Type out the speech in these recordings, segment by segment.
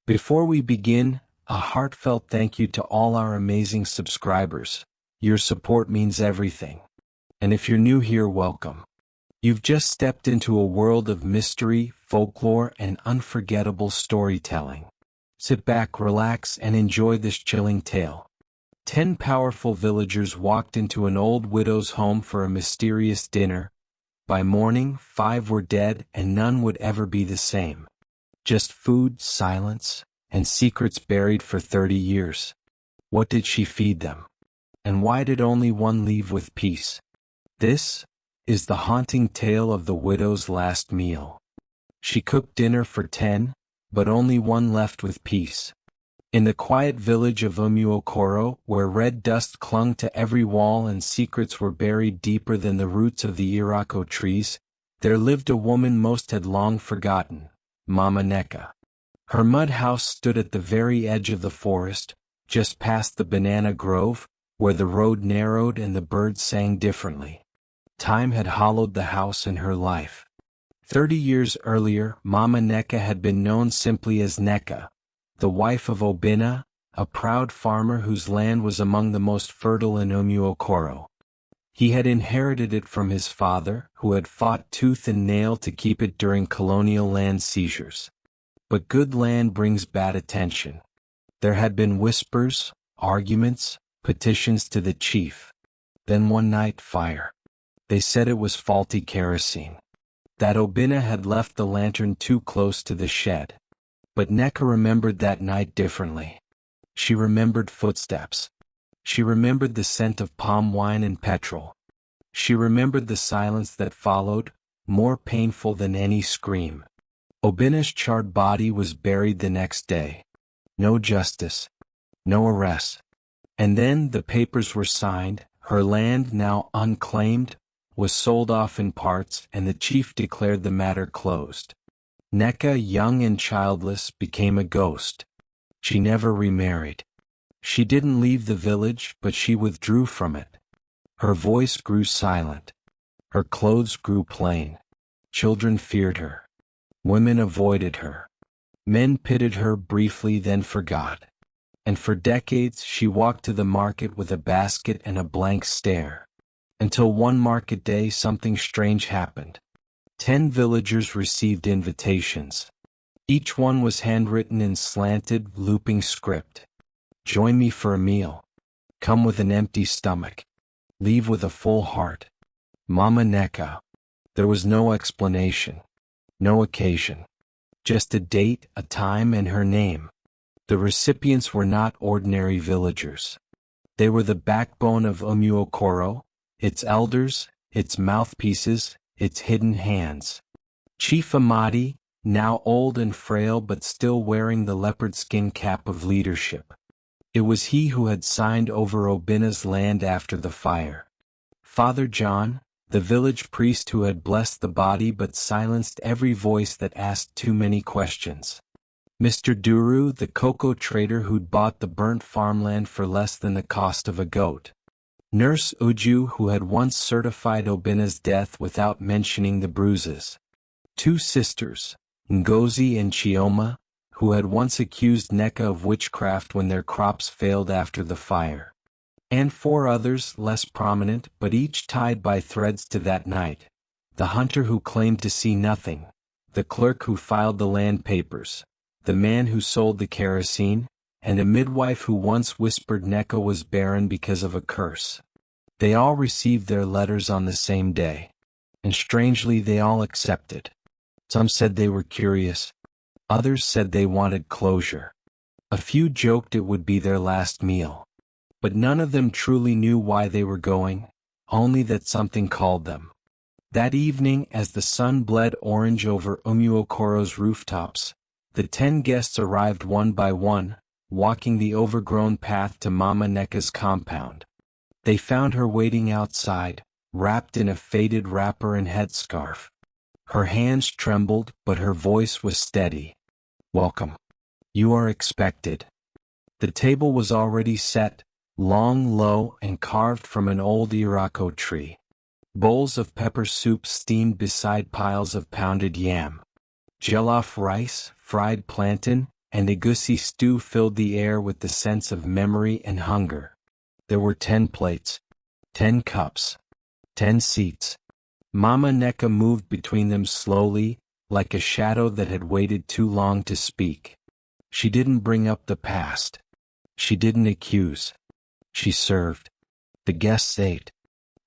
Before we begin, a heartfelt thank you to all our amazing subscribers. Your support means everything. And if you're new here, welcome. You've just stepped into a world of mystery, folklore, and unforgettable storytelling. Sit back, relax, and enjoy this chilling tale. 10 powerful villagers walked into an old widow's home for a mysterious dinner. By morning, 5 were dead, and none would ever be the same. Just food, silence, and secrets buried for 30 years. What did she feed them? And why did only one leave with peace? This is the haunting tale of the widow's last meal. She cooked dinner for 10, but only one left with peace. In the quiet village of Umuokoro, where red dust clung to every wall and secrets were buried deeper than the roots of the irako trees, there lived a woman most had long forgotten, Mama Nneka. Her mud house stood at the very edge of the forest, just past the banana grove, where the road narrowed and the birds sang differently. Time had hollowed the house in her life. 30 years earlier, Mama Nneka had been known simply as Nneka, the wife of Obinna, a proud farmer whose land was among the most fertile in Umuokoro. He had inherited it from his father, who had fought tooth and nail to keep it during colonial land seizures. But good land brings bad attention. There had been whispers, arguments, petitions to the chief. Then one night, fire. They said it was faulty kerosene. That Obinna had left the lantern too close to the shed. But Nneka remembered that night differently. She remembered footsteps. She remembered the scent of palm wine and petrol. She remembered the silence that followed, more painful than any scream. Obinna's charred body was buried the next day. No justice. No arrest. And then the papers were signed. Her land, now unclaimed, was sold off in parts, and the chief declared the matter closed. Nneka, young and childless, became a ghost. She never remarried. She didn't leave the village, but she withdrew from it. Her voice grew silent. Her clothes grew plain. Children feared her. Women avoided her. Men pitied her briefly, then forgot. And for decades she walked to the market with a basket and a blank stare. Until one market day something strange happened. 10 villagers received invitations. Each one was handwritten in slanted, looping script. Join me for a meal. Come with an empty stomach. Leave with a full heart. Mama Nneka. There was no explanation. No occasion. Just a date, a time, and her name. The recipients were not ordinary villagers. They were the backbone of Umuokoro, its elders, its mouthpieces, its hidden hands. Chief Amadi, now old and frail but still wearing the leopard skin cap of leadership. It was he who had signed over Obinna's land after the fire. Father John, the village priest who had blessed the body but silenced every voice that asked too many questions. Mr. Duru, the cocoa trader who'd bought the burnt farmland for less than the cost of a goat. Nurse Uju, who had once certified Obinna's death without mentioning the bruises. 2 sisters, Ngozi and Chioma, who had once accused Nneka of witchcraft when their crops failed after the fire. And 4 others, less prominent, but each tied by threads to that night. The hunter who claimed to see nothing. The clerk who filed the land papers. The man who sold the kerosene, and a midwife who once whispered Nneka was barren because of a curse. They all received their letters on the same day. And strangely they all accepted. Some said they were curious. Others said they wanted closure. A few joked it would be their last meal. But none of them truly knew why they were going, only that something called them. That evening, as the sun bled orange over Umuokoro's rooftops, the 10 guests arrived one by one, walking the overgrown path to Mama Nneka's compound. They found her waiting outside, wrapped in a faded wrapper and headscarf. Her hands trembled, but her voice was steady. Welcome. You are expected. The table was already set, long, low, and carved from an old irako tree. Bowls of pepper soup steamed beside piles of pounded yam. Jollof rice, fried plantain, and egusi stew filled the air with the sense of memory and hunger. There were 10 plates, 10 cups, 10 seats. Mama Nneka moved between them slowly, like a shadow that had waited too long to speak. She didn't bring up the past. She didn't accuse. She served. The guests ate.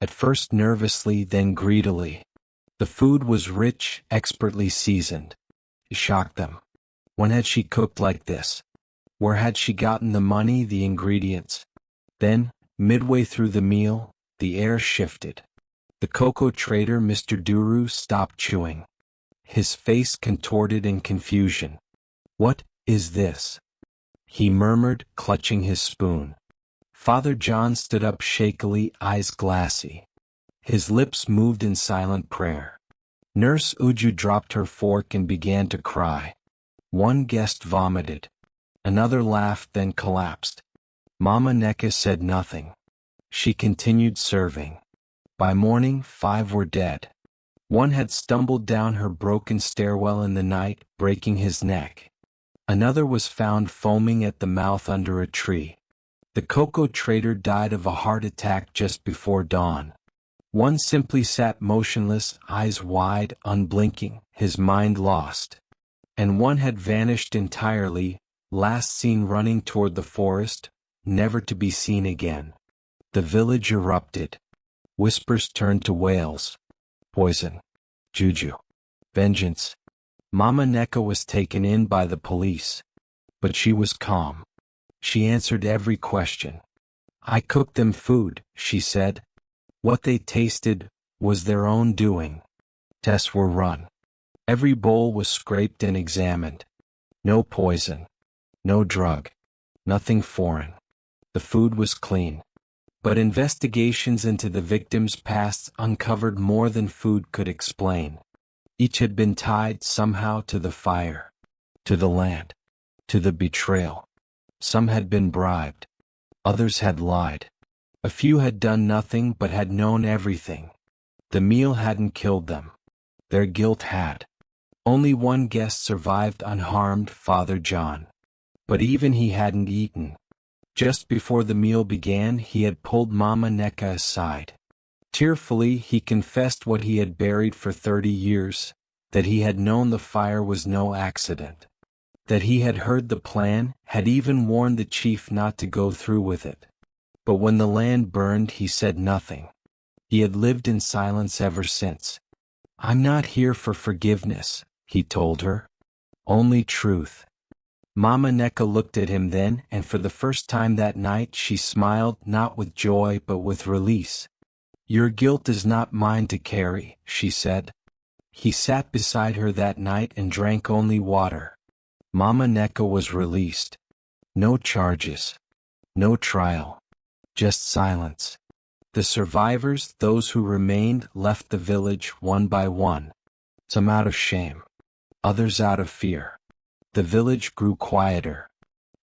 At first nervously, then greedily. The food was rich, expertly seasoned. It shocked them. When had she cooked like this? Where had she gotten the money, the ingredients? Then, midway through the meal, the air shifted. The cocoa trader, Mr. Duru, stopped chewing. His face contorted in confusion. "What is this?" he murmured, clutching his spoon. Father John stood up shakily, eyes glassy. His lips moved in silent prayer. Nurse Uju dropped her fork and began to cry. One guest vomited. Another laughed, then collapsed. Mama Nneka said nothing. She continued serving. By morning, 5 were dead. One had stumbled down her broken stairwell in the night, breaking his neck. Another was found foaming at the mouth under a tree. The cocoa trader died of a heart attack just before dawn. One simply sat motionless, eyes wide, unblinking, his mind lost. And one had vanished entirely, last seen running toward the forest, never to be seen again. The village erupted. Whispers turned to wails. Poison. Juju. Vengeance. Mama Nneka was taken in by the police. But she was calm. She answered every question. "I cooked them food," she said. What they tasted was their own doing. Tests were run. Every bowl was scraped and examined. No poison. No drug. Nothing foreign. The food was clean. But investigations into the victims' pasts uncovered more than food could explain. Each had been tied somehow to the fire, to the land, to the betrayal. Some had been bribed. Others had lied. A few had done nothing but had known everything. The meal hadn't killed them. Their guilt had. Only one guest survived unharmed, Father John. But even he hadn't eaten. Just before the meal began, he had pulled Mama Nneka aside. Tearfully, he confessed what he had buried for 30 years, that he had known the fire was no accident. That he had heard the plan, had even warned the chief not to go through with it. But when the land burned, he said nothing. He had lived in silence ever since. "I'm not here for forgiveness," he told her. "Only truth." Mama Nneka looked at him then, and for the first time that night she smiled, not with joy but with release. "Your guilt is not mine to carry," she said. He sat beside her that night and drank only water. Mama Nneka was released. No charges. No trial. Just silence. The survivors, those who remained, left the village one by one. Some out of shame. Others out of fear. The village grew quieter.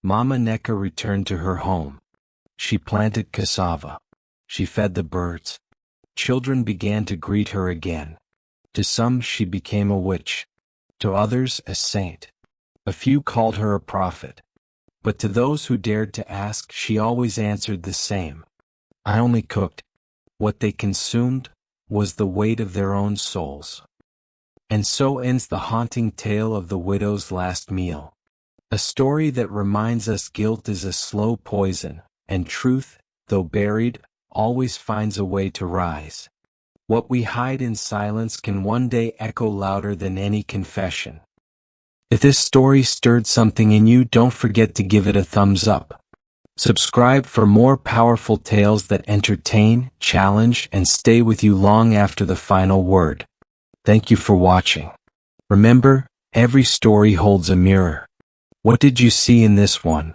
Mama Nneka returned to her home. She planted cassava. She fed the birds. Children began to greet her again. To some she became a witch. To others a saint. A few called her a prophet. But to those who dared to ask, she always answered the same. "I only cooked." What they consumed was the weight of their own souls. And so ends the haunting tale of the widow's last meal. A story that reminds us guilt is a slow poison, and truth, though buried, always finds a way to rise. What we hide in silence can one day echo louder than any confession. If this story stirred something in you, don't forget to give it a thumbs up. Subscribe for more powerful tales that entertain, challenge, and stay with you long after the final word. Thank you for watching. Remember, every story holds a mirror. What did you see in this one?